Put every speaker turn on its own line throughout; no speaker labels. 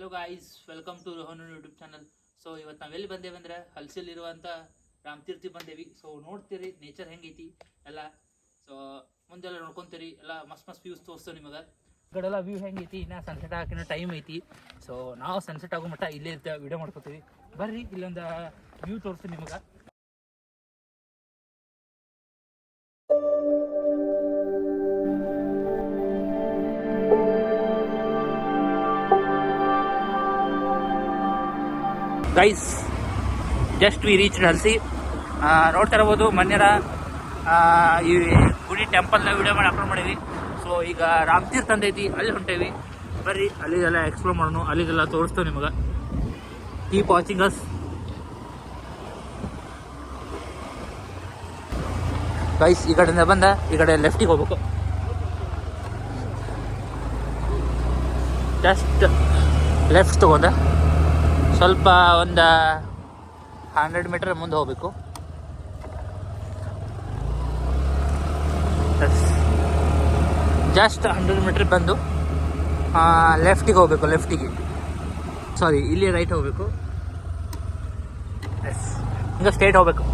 Hello guys, welcome to Rohan YouTube channel. So ಇವತ್ತು ನಾವೆಲ್ಲಿ ಬಂದೇವೆ ಅಂದ್ರೆ ಹಲ್ಸಿಲಿರುವಂಥ ರಾಮತೀರ್ಥಿ ಬಂದೇವಿ. ಸೊ ನೋಡ್ತೀರಿ ನೇಚರ್ ಹೆಂಗೈತಿ ಎಲ್ಲ. ಸೊ ಮುಂದೆಲ್ಲ ನೋಡ್ಕೊಂತೀರಿ ಎಲ್ಲ ಮಸ್ತ್ ವ್ಯೂಸ್ ತೋರಿಸ್ತೇವೆ ನಿಮಗೆ. ಈ ಕಡೆ ಎಲ್ಲ ವ್ಯೂ ಹೆಂಗೈತಿ, ಇನ್ನು ಸನ್ಸೆಟ್ ಹಾಕಿನ ಟೈಮ್ ಐತಿ. ಸೊ ನಾವು ಸನ್ಸೆಟ್ ಆಗೋ ಮಟ್ಟ ಇಲ್ಲೇ ಇರ್ತೇವೆ, ವಿಡಿಯೋ ಮಾಡ್ಕೊತೀವಿ. ಬರ್ರಿ ಇಲ್ಲೊಂದು ವ್ಯೂ ತೋರಿಸ್ತೀನಿ ನಿಮಗೆ. Guys, just we reach Halsi. ನೋಡ್ತಾ ಇರ್ಬೋದು ಮನ್ಯರ ಈ ಗುಡಿ ಟೆಂಪಲ್ನ ವಿಡಿಯೋ ಮಾಡಿ ಅಪ್ಲೋಡ್ ಮಾಡೀವಿ. ಸೊ ಈಗ ರಾಮತೀರ್ಥ ಅಂತೈತಿ, ಅಲ್ಲಿ ಹೊಂಟೇವಿ. ಬರ್ರಿ ಅಲ್ಲಿದೆಲ್ಲ ಎಕ್ಸ್ಪ್ಲೋರ್ ಮಾಡೋಣ, ಅಲ್ಲಿದೆಲ್ಲ ತೋರಿಸ್ತೇವೆ ನಿಮಗೆ. Keep watching us. ಗೈಸ್, ಈ ಕಡೆಯಿಂದ ಬಂದ ಈ ಕಡೆ ಲೆಫ್ಟಿಗೆ ಹೋಗ್ಬೇಕು. ಜಸ್ಟ್ ಲೆಫ್ಟ್ ತಗೊಂಡ ಸ್ವಲ್ಪ ಒಂದು 100 ಮೀಟರ್ ಮುಂದೆ ಹೋಗಬೇಕು. ಜಸ್ಟ್ 100 ಮೀಟರ್ ಬಂದು ಲೆಫ್ಟಿಗೆ ಹೋಗ್ಬೇಕು. ಸಾರಿ, ಇಲ್ಲಿ ರೈಟ್ ಹೋಗ್ಬೇಕು. ಎಸ್, ಹಿಂಗೆ ಸ್ಟ್ರೇಟ್ ಹೋಗ್ಬೇಕು.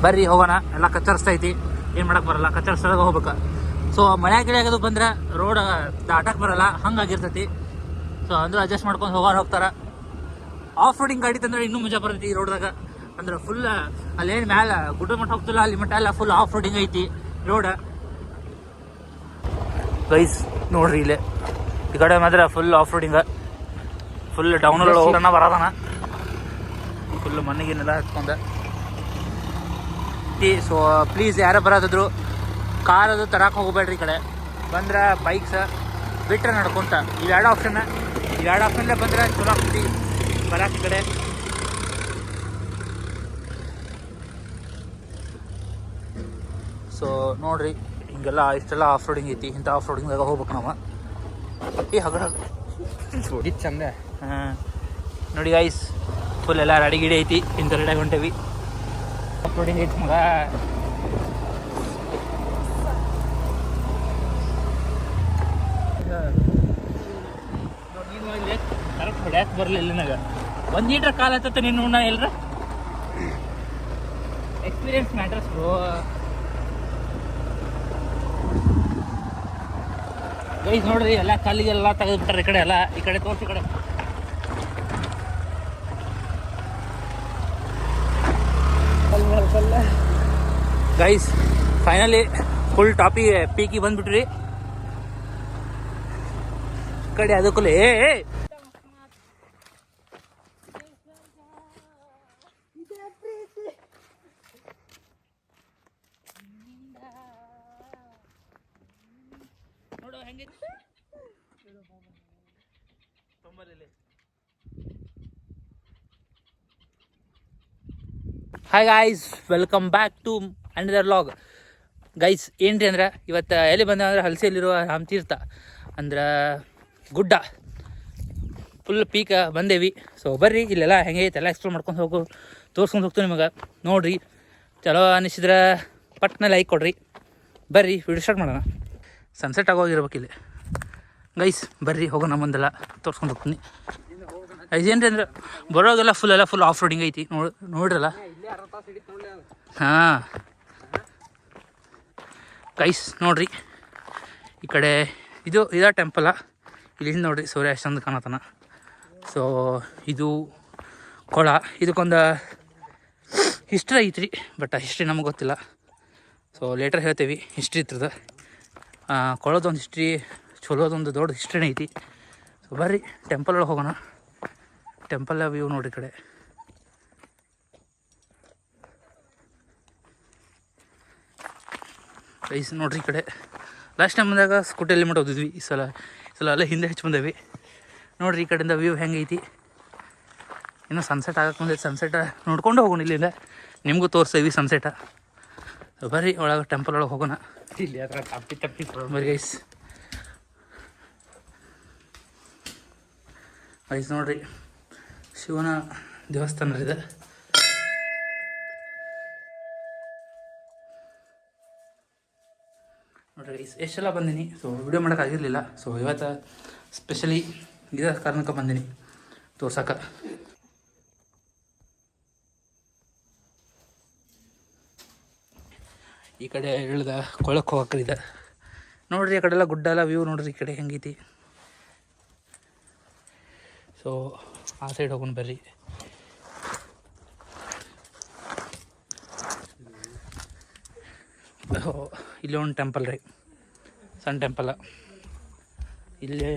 ಬರ್ರಿ ಹೋಗೋಣ. ಎಲ್ಲ ಕಚ್ಚರಿಸ್ತೈತಿ, ಏನು ಮಾಡೋಕ್ಕೆ ಬರಲ್ಲ, ಕಚ್ಚರಿಸ್ದಾಗ ಹೋಗ್ಬೇಕು. ಸೊ ಮಳೆ ಗಿಡ ಆಗೋದು ಬಂದ್ರೆ ರೋಡ್ ದಾಟಕ್ಕೆ ಬರಲ್ಲ, ಹಂಗಾಗಿರ್ತೈತಿ. ಸೊ ಅಂದ್ರೆ ಅಡ್ಜಸ್ಟ್ ಮಾಡ್ಕೊಂಡು ಹೋಗ್ತಾರೆ. ಆಫ್ ರೋಡಿಂಗ್ ಗಾಡಿ ತಂದ್ರೆ ಇನ್ನೂ ಮಜಾ ಬರ್ತೈತಿ ಈ ರೋಡ್ದಾಗ. ಅಂದ್ರೆ ಫುಲ್ ಅಲ್ಲೇನು ಮ್ಯಾಲೆ ಗುಡ್ಡ ಮಟ್ಟ ಹೋಗ್ತಿಲ್ಲ, ಅಲ್ಲಿ ಮಟ್ಟ ಎಲ್ಲ ಫುಲ್ ಆಫ್ ರೋಡಿಂಗ್ ಐತಿ ರೋಡ್. ಗೈಸ್ ನೋಡ್ರಿ, ಇಲ್ಲೇ ಈ ಕಡೆ ಮಾತ್ರ ಫುಲ್ ಆಫ್ ರೋಡಿಂಗ, ಫುಲ್ ಡೌನ್ ಹೋಗೋಣ ಬರೋದನ, ಫುಲ್ ಮನೆಗೇನೆಲ್ಲ ಹತ್ಕೊಂಡ. ಸೊ ಪ್ಲೀಸ್ ಯಾರು ಬರೋದಾದ್ರು ಕಾರ್ ಅದು ತರಕ್ಕೆ ಹೋಗಬೇಡ್ರಿ. ಈ ಕಡೆ ಬಂದ್ರೆ ಬೈಕ್ಸ್ ಬಿಟ್ಟರೆ ನಡ್ಕೊಂತ. ಇವೆರಡು ಆಪ್ಷನ್ಲೇ ಬಂದರೆ ಚಲೋ ಆಗ್ತೈತಿ ಬರಕ್ಕೆ. ಈ ಕಡೆ ಸೊ ನೋಡ್ರಿ, ಹಿಂಗೆಲ್ಲ ಇಷ್ಟೆಲ್ಲ ಆಫ್ ರೋಡಿಂಗ್ ಐತಿ. ಇಂಥ ಆಫ್ ರೋಡಿಂಗ್ದಾಗ ಹೋಗ್ಬೇಕು ನಾವು. ಅಪ್ಪಿ ಹಗರ ಚಂದ. ನೋಡಿ ಗೈಸ್, ಫುಲ್ ಎಲ್ಲ ರೆಡಿ ಗಿಡಿ ಐತಿ. ಇಂಥ ರೆಡಿಯಾಗಿ ಹೊಂಟೇವಿ. ಆಫ್ ರೋಡಿಂಗ್ ಐತಿ ಮಗ. ಕರೆಕ್ಟ್ ಹೊಡ್ಯಾಕೆ ಬರಲಿಲ್ಲ ನನಗೆ. 1 ಲೀಟ್ರ್ ಕಾಲ ಹತ್ತತ್ತೆ ನೀನು ನಾ ಎಲ್ರ. Experience matters bro. ಗೈಸ್ ನೋಡ್ರಿ, ಎಲ್ಲ ಕಲ್ಲಿಗೆಲ್ಲ ತೆಗೆದುಬಿಟ್ಟಾರೆ. ಈ ಕಡೆ ಎಲ್ಲ ಈ ಕಡೆ ತೋರಿಸಿ. ಈ ಕಡೆ ಗೈಸ್ ಫೈನಲಿ ಫುಲ್ ಟಾಪಿಗೆ ಪೀಕಿಗೆ ಬಂದ್ಬಿಟ್ರಿ. ಈ ಕಡೆ ಅದಕ್ಕೂ ನೋಡು ಹೆಂಗೆ ತೊಂಬರಲ್ಲಿ. Hi guys, welcome back to another vlog. Guys ಏನ್ರಿ ಅಂದ್ರೆ ಇವತ್ತು ಎಲ್ಲಿ ಬಂದ ಅಂದ್ರೆ ಹಲ್ಸಿಯಲ್ಲಿರುವ ರಾಮತೀರ್ಥ ಅಂದ್ರೆ ಗುಡ್ಡ ಫುಲ್ ಪೀಕ ಬಂದೇವಿ. ಸೊ ಬರ್ರಿ ಇಲ್ಲೆಲ್ಲ ಹೆಂಗೆ ಐತೆ ಎಲ್ಲ ಎಕ್ಸ್ಪ್ಲೋರ್ ಮಾಡ್ಕೊಂಡು ತೋರ್ಸ್ಕೊಂಡು ಹೋಗ್ತೀವಿ ನಿಮಗೆ. ನೋಡಿರಿ, ಚಲೋ ಅನ್ನಿಸಿದ್ರೆ ಪಟ್ನ ಲೈಕ್ ಕೊಡ್ರಿ. ಬರ್ರಿ ವಿಡಿಯೋ ಸ್ಟಾರ್ಟ್ ಮಾಡೋಣ. ಸನ್ಸೆಟ್ ಆಗೋಗಿರ್ಬೇಕು ಇಲ್ಲಿ. ಗೈಸ್ ಬರ್ರಿ ಹೋಗೋಣ, ಮುಂದೆಲ್ಲ ತೋರ್ಸ್ಕೊಂಡು ಹೋಗ್ತೀನಿ. ಇದೇನ್ರಿ ಅಂದ್ರೆ ಬರೋಗೆಲ್ಲ ಫುಲ್ ಆಫ್ ರೋಡಿಂಗ್ ಐತಿ. ನೋಡ್ರಲ್ಲ. ಹಾಂ ಗೈಸ್ ನೋಡ್ರಿ, ಈ ಕಡೆ ಇದ ಟೆಂಪಲ್ಲ. ಇಲ್ಲಿಂದ ನೋಡ್ರಿ ಸೂರ್ಯ ಎಷ್ಟೊಂದು ಕಾಣತಾನ. ಸೊ ಇದು ಕೊಳ. ಇದಕ್ಕೊಂದು ಹಿಸ್ಟ್ರಿ ಐತ್ರಿ, ಬಟ್ ಹಿಸ್ಟ್ರಿ ನಮಗೆ ಗೊತ್ತಿಲ್ಲ. ಸೊ ಲೇಟರ್ ಹೇಳ್ತೇವೆ ಹಿಸ್ಟ್ರಿ ಇರ್ತದೆ. ಕೊಳದೊಂದು ಹಿಸ್ಟ್ರಿ, ಚಲೋದೊಂದು ದೊಡ್ಡ ಹಿಸ್ಟ್ರಿನೇ ಐತಿ. ಸೊ ಬರ್ರಿ ಟೆಂಪಲ್ ಒಳಗೆ ಹೋಗೋಣ. ಟೆಂಪಲ್ ವ್ಯೂ ನೋಡ್ರಿ ಈ ಕಡೆ. ಗೈಸ್ ನೋಡ್ರಿ, ಈ ಕಡೆ ಲಾಸ್ಟ್ ಟೈಮ್ ಬಂದಾಗ ಸ್ಕೂಟಿ ಲಿಮಿಟ್ ಹೋದಿದ್ವಿ. ಈ ಸಲ ಅಲ್ಲೇ ಹಿಂದೆ ಹೆಚ್ಚು ಬಂದೇವಿ. ನೋಡ್ರಿ ಈ ಕಡೆಯಿಂದ ವ್ಯೂ ಹೆಂಗೈತಿ. ಇನ್ನೂ ಸನ್ಸೆಟ್ ಆಗಕ್ಕೆ ಬಂದೈತಿ. ಸನ್ಸೆಟ್ ನೋಡ್ಕೊಂಡು ಹೋಗೋಣ ಇಲ್ಲಿಂದ, ನಿಮಗೂ ತೋರಿಸ್ತೇವಿ ಸನ್ಸೆಟ. ಬರ್ರಿ ಒಳಗೆ ಟೆಂಪಲ್ ಒಳಗೆ ಹೋಗೋಣ. ಇಲ್ಲಿ ಹತ್ರ ತಪ್ಪಿ ಬರ್ರಿ ಗೈಸ್. ನೋಡ್ರಿ, ಶಿವನ ದೇವಸ್ಥಾನ ಇದೆ. ನೋಡ್ರಿ ಎಷ್ಟೆಲ್ಲ ಬಂದೀನಿ. ಸೊ ವಿಡಿಯೋ ಮಾಡೋಕ್ಕಾಗಿರಲಿಲ್ಲ. ಸೊ ಇವತ್ತು ಸ್ಪೆಷಲಿ ಇದೇ ಕಾರಣಕ್ಕೆ ಬಂದೀನಿ ತೋರ್ಸಕ್ಕೆ. ಈ ಕಡೆ ಇಳ್ದ ಕೊಳಕ್ಕೆ ಹೋಗಕ್ರಿದೆ ನೋಡ್ರಿ. ಆ ಕಡೆ ಎಲ್ಲ ಗುಡ್ಡ ಎಲ್ಲ ವ್ಯೂ ನೋಡ್ರಿ ಈ ಕಡೆ ಹೆಂಗೈತಿ. ಸೊ ಆ ಸೈಡ್ ಹೋಗೋಣ ಬರ್ರಿ. ಇಲ್ಲಿ ಒಂದು ಟೆಂಪಲ್ ರೀ, ಸಣ್ಣ ಟೆಂಪಲ್. ಇಲ್ಲೇ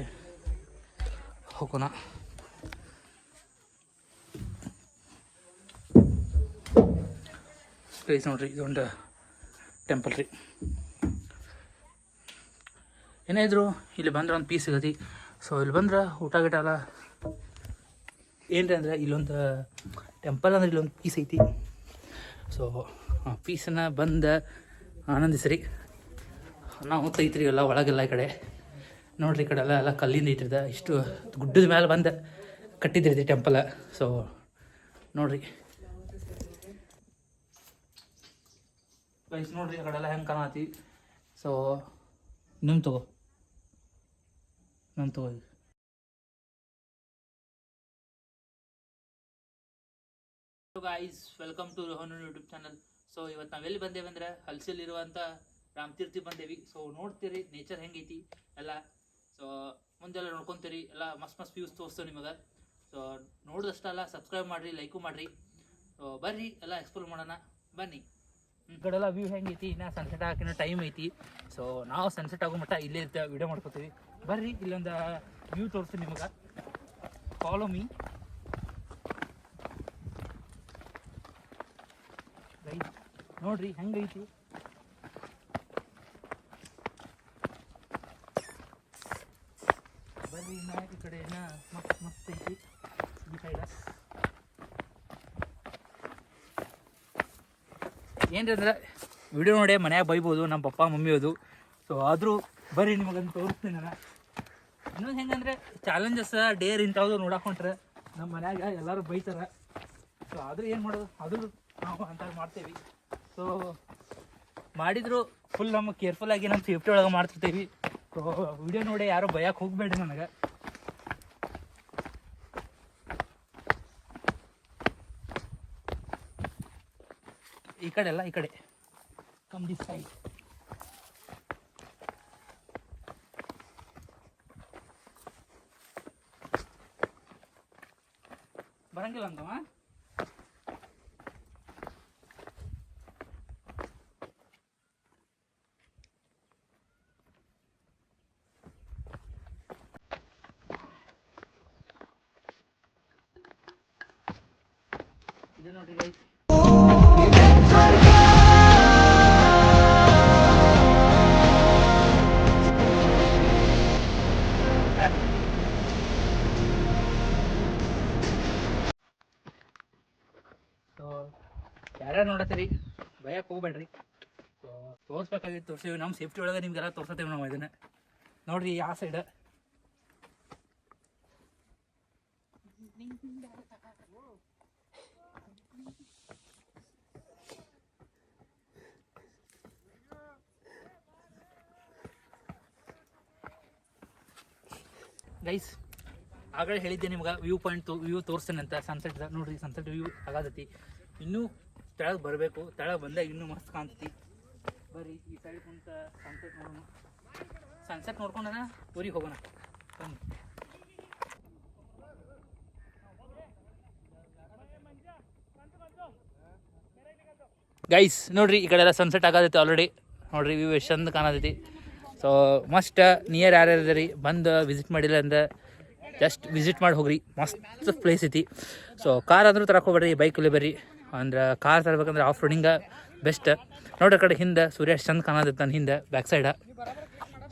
ಹೋಗೋಣ. ಪ್ಲೇಸ್ ನೋಡ್ರಿ, ಇದೊಂದು ಟೆಂಪಲ್ ರೀ. ಏನೇ ಇದ್ರು ಇಲ್ಲಿ ಬಂದ್ರೆ ಒಂದು ಪೀಸ್ ಸಿಗತಿ. ಸೊ ಇಲ್ಲಿ ಬಂದ್ರೆ ಊಟ ಗಿಟ ಎಲ್ಲ ಏನ್ರಿ ಅಂದ್ರೆ ಇಲ್ಲೊಂದು ಟೆಂಪಲ್ ಅಂದ್ರೆ ಇಲ್ಲೊಂದು ಪೀಸ್ ಐತಿ. ಸೊ ಆ ಪೀಸನ್ನು ಬಂದು ಆನಂದಿಸ್ರಿ. ನಾವು ಹೊತ್ತೈತ್ರಿ ಎಲ್ಲ ಒಳಗೆಲ್ಲ ಈ ಕಡೆ ನೋಡ್ರಿ. ಈ ಕಡೆ ಎಲ್ಲ ಕಲ್ಲಿಂದ ಐತ್ರಿದ. ಇಷ್ಟು ಗುಡ್ಡದ ಮೇಲೆ ಬಂದು ಕಟ್ಟಿದ್ರೈತಿ ಟೆಂಪಲ್. ಸೊ ನೋಡ್ರಿ ಗೈಸ್, ನೋಡ್ರಿ ಆ ಕಡೆ ಎಲ್ಲ ಹೆಂಗೆ ಕಾಣತಿ. ಸೊ ನಿಮ್ಮ ತಗೋ guys, welcome to Rohan YouTube channel. So ಇವತ್ತು ನಾವೆಲ್ಲಿ ಬಂದೇವೆ ಅಂದ್ರೆ ಹಲ್ಸಲ್ಲಿರುವಂಥ ರಾಮತೀರ್ಥಿ ಬಂದೇವಿ. ಸೊ ನೋಡ್ತೀರಿ ನೇಚರ್ ಹೆಂಗೈತಿ ಎಲ್ಲ. ಸೊ ಮುಂದೆಲ್ಲ ನೋಡ್ಕೊತೀರಿ ಎಲ್ಲ. ಮಸ್ತ್ ವ್ಯೂಸ್ ತೋರಿಸ್ತೇವೆ ನಿಮಗೆ. ಸೊ ನೋಡಿದಷ್ಟಲ್ಲ, ಸಬ್ಸ್ಕ್ರೈಬ್ ಮಾಡಿರಿ, ಲೈಕು ಮಾಡಿರಿ. ಸೊ ಬರ್ರಿ ಎಲ್ಲ ಎಕ್ಸ್ಪ್ಲೋರ್ ಮಾಡೋಣ ಬನ್ನಿ. ಈ ಕಡೆಲ್ಲ ವ್ಯೂ ಹೆಂಗೈತಿ. ಇನ್ನು ಸನ್ಸೆಟ್ ಹಾಕಿನ ಟೈಮ್ ಐತಿ. ಸೊ ನಾವು ಸನ್ಸೆಟ್ ಆಗೋ ಮಟ್ಟ ಇಲ್ಲೇ ಇರ್ತೇವೆ, ವಿಡಿಯೋ ಮಾಡ್ಕೋತೀವಿ. ಬರ್ರಿ ಇಲ್ಲೊಂದು ವ್ಯೂ ತೋರಿಸ್ತೀನಿ ನಿಮಗೆ. Follow me guys. ನೋಡ್ರಿ ಹೆಂಗೈತಿ. ಬರ್ರಿ ಇನ್ನ ಈ ಕಡೆ ಮಸ್ತ್ ಐತಿ ಈ ಸೈಡ. ಏನ್ರಿ ಅಂದ್ರೆ ವಿಡಿಯೋ ನೋಡಿ ಮನ್ಯಾಗ ಬೈಬೋದು ನಮ್ಮ ಪಪ್ಪ ಮಮ್ಮಿ ಅದು. ಸೊ ಆದರೂ ಬರ್ರಿ ನಿಮಗಂತ ತೋರಿಸ್ತೀನಿ ನಾನು. ಇನ್ನೊಂದು ಹೆಂಗಂದ್ರೆ ಚಾಲೆಂಜಸ್ ಡೇರ್ ಇಂಥವ್ದು ನೋಡಾಕೊಂಡ್ರೆ ನಮ್ಮ ಮನ್ಯಾಗ ಎಲ್ಲರೂ ಬೈತಾರೆ. ಸೊ ಆದರೂ ಏನು ಮಾಡೋದು, ಅದು ನಾವು ಅಂತಾಗ ಮಾಡ್ತೇವೆ. ಸೊ ಮಾಡಿದ್ರು ಫುಲ್ ನಮ್ಮ ಕೇರ್ಫುಲ್ಲಾಗಿ ನಮ್ಮ ಸೇಫ್ಟಿ ಒಳಗೆ ಮಾಡ್ತಿರ್ತೀವಿ. ಸೊ ವಿಡಿಯೋ ನೋಡಿ ಯಾರು ಭಯಕ್ಕೆ ಹೋಗಬೇಡ್ರಿ ನನಗೆ. ಈ ಕಡೆ ಎಲ್ಲ ಈ ಕಡೆ ಕಮ್ ದಿಸ್ ಸೈಡ್. ಬರಂಗಿಲ್ಲ ಅಂತವ. ಇದು ನೋಡಿ ಗೈಸ್, ಯಾರ್ಯಾರು ನೋಡತ್ತೀರಿ ಭಯಕ್ಕೆ ಹೋಗ್ಬೇಡ್ರಿ. ಸೊ ತೋರಿಸ್ಬೇಕಾಗಿತ್ತು ತೋರಿಸಿವಿ. ನಮ್ಮ ಸೇಫ್ಟಿ ಒಳಗೆ ನಿಮ್ಗೆಲ್ಲ ತೋರ್ಸತ್ತೇವೆ ನಾವು ಇದನ್ನು. ನೋಡ್ರಿ ಆ ಸೈಡ್ ಗೈಸ್. ಆಗಲೇ ಹೇಳಿದ್ದೆ ನಿಮ್ಗೆ ವ್ಯೂ ತೋರಿಸ್ತೇನೆ ಅಂತ. ಸನ್ಸೆಟ್ ನೋಡ್ರಿ, ಸನ್ಸೆಟ್ ವ್ಯೂ ಆಗತೈತಿ. ಇನ್ನೂ ತೆಳಗೆ ಬರಬೇಕು. ತೆಳಗೆ ಬಂದಾಗ ಇನ್ನೂ ಮಸ್ತ್ ಕಾಣ್ತೈತಿ. ಬರ್ರಿ ಈ ಸೈಡ್ ಕುಂತ ಸನ್ಸೆಟ್ ನೋಡೋಣ. ಸನ್ಸೆಟ್ ನೋಡ್ಕೊಂಡನ ಊರಿಗೆ ಹೋಗೋಣ ಬನ್ನಿ. ಗೈಸ್ ನೋಡ್ರಿ, ಈ ಕಡೆ ಎಲ್ಲ ಸನ್ಸೆಟ್ ಆಗತೈತಿ ಆಲ್ರೆಡಿ. ನೋಡ್ರಿ ವ್ಯೂ ಎಷ್ಟು ಚಂದ ಕಾಣತೈತಿ. ಸೊ ಮಸ್ಟ್ ನಿಯರ್ ಯಾರ್ಯಾರು ರೀ ಬಂದು ವಿಸಿಟ್ ಮಾಡಿಲ್ಲ ಅಂದ್ರೆ ಜಸ್ಟ್ ವಿಸಿಟ್ ಮಾಡಿ ಹೋಗ್ರಿ. ಮಸ್ತ್ ಪ್ಲೇಸ್ ಐತಿ. ಸೊ ಕಾರ್ ಅಂದ್ರೂ ತರಕ್ಕೆ ಹೋಗ್ಬೇಡ್ರಿ, ಬೈಕಲ್ಲಿ ಬರ್ರಿ. ಅಂದ್ರೆ ಕಾರ್ ತರಬೇಕಂದ್ರೆ ಆಫ್ ರೋಡಿಂಗ ಬೆಸ್ಟ್. ನೋಡ್ರಿ ಕಡೆ ಹಿಂದೆ ಸೂರ್ಯ ಎಷ್ಟು ಚಂದ ಕಾಣತೈತೆ ನನ್ನ ಹಿಂದೆ ಬ್ಯಾಕ್ ಸೈಡ.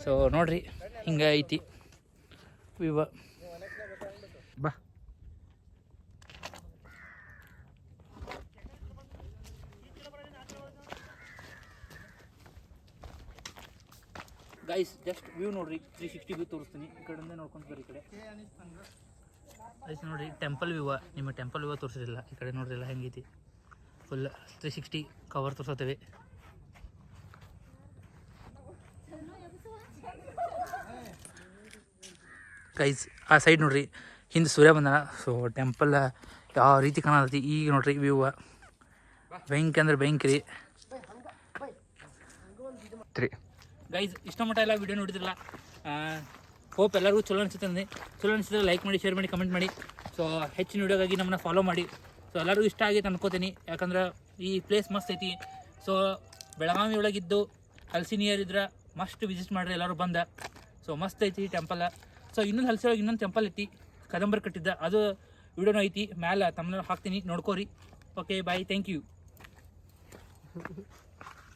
ಸೊ ನೋಡ್ರಿ ಹಿಂಗೆ ಐತಿ ವ್ಯೂ. ಬಾ ಗೈಸ್, ಜಸ್ಟ್ ವ್ಯೂ ನೋಡ್ರಿ. 360 ವ್ಯೂ ತೋರಿಸ್ತೀನಿ. ಈ ಕಡೆಯಿಂದ ನೋಡ್ಕೊಂಡು ಬರ್ರಿ. ಈ ಕಡೆ ಗೈಸ್ ನೋಡ್ರಿ ಟೆಂಪಲ್ ವ್ಯೂ. ನಿಮ್ಮ ಟೆಂಪಲ್ ವ್ಯೂ ತೋರಿಸಿರಲಿಲ್ಲ. ಈ ಕಡೆ ನೋಡ್ರಿ ಎಲ್ಲ ಹೆಂಗೈತಿ. ಫುಲ್ 360 ಕವರ್ ತೋರಿಸತ್ತೇವೆ. ಗೈಸ್ ಆ ಸೈಡ್ ನೋಡ್ರಿ ಹಿಂದೆ ಸೂರ್ಯ ಬಂದಾನ. ಸೊ ಟೆಂಪಲ್ ಯಾವ ರೀತಿ ಕಾಣತೈತಿ ಈಗ ನೋಡ್ರಿ ವ್ಯೂ ಬೆಂಕಿ ಅಂದ್ರೆ ಬೆಂಕಿ ರೀ ಗೈಸ್. ಇಷ್ಟ ಮಟ್ಟ ಎಲ್ಲ ವೀಡಿಯೋ ನೋಡಿದ್ರಲ್ಲ, ಹೋಪ್ ಎಲ್ಲರಿಗೂ ಚಲೋ ಅನಿಸುತ್ತೆ ಅಂದರೆ ಚಲೋ ಅನಿಸಿದ್ರೆ ಲೈಕ್ ಮಾಡಿ, ಶೇರ್ ಮಾಡಿ, ಕಮೆಂಟ್ ಮಾಡಿ. ಸೊ ಹೆಚ್ಚಿನ ವೀಡಿಯೋಗಾಗಿ ನಮ್ಮನ್ನ ಫಾಲೋ ಮಾಡಿ. ಸೊ ಎಲ್ಲರಿಗೂ ಇಷ್ಟ ಆಗೈತೆ ಅನ್ಕೋತೀನಿ, ಯಾಕಂದ್ರೆ ಈ ಪ್ಲೇಸ್ ಮಸ್ತ್ ಐತಿ. ಸೊ ಬೆಳಗಾವಿ ಒಳಗಿದ್ದು ಹಲ್ಸಿ ನಿಯರ್ ಇದ್ರೆ ಮಸ್ಟ್ ವಿಸಿಟ್ ಮಾಡಿರಿ ಎಲ್ಲರೂ ಬಂದ. ಸೊ ಮಸ್ತ್ ಐತಿ ಟೆಂಪಲ್. ಸೊ ಇನ್ನೊಂದು ಹಲ್ಸಿ ಒಳಗೆ ಇನ್ನೊಂದು ಟೆಂಪಲ್ ಐತಿ ಕದಂಬರ್ ಕಟ್ಟಿದ್ದ, ಅದು ವೀಡಿಯೋನೂ ಐತಿ, ಮ್ಯಾಲೆ ತಮ್ಮನ್ನ ಹಾಕ್ತೀನಿ ನೋಡ್ಕೋರಿ. Okay bye, thank you.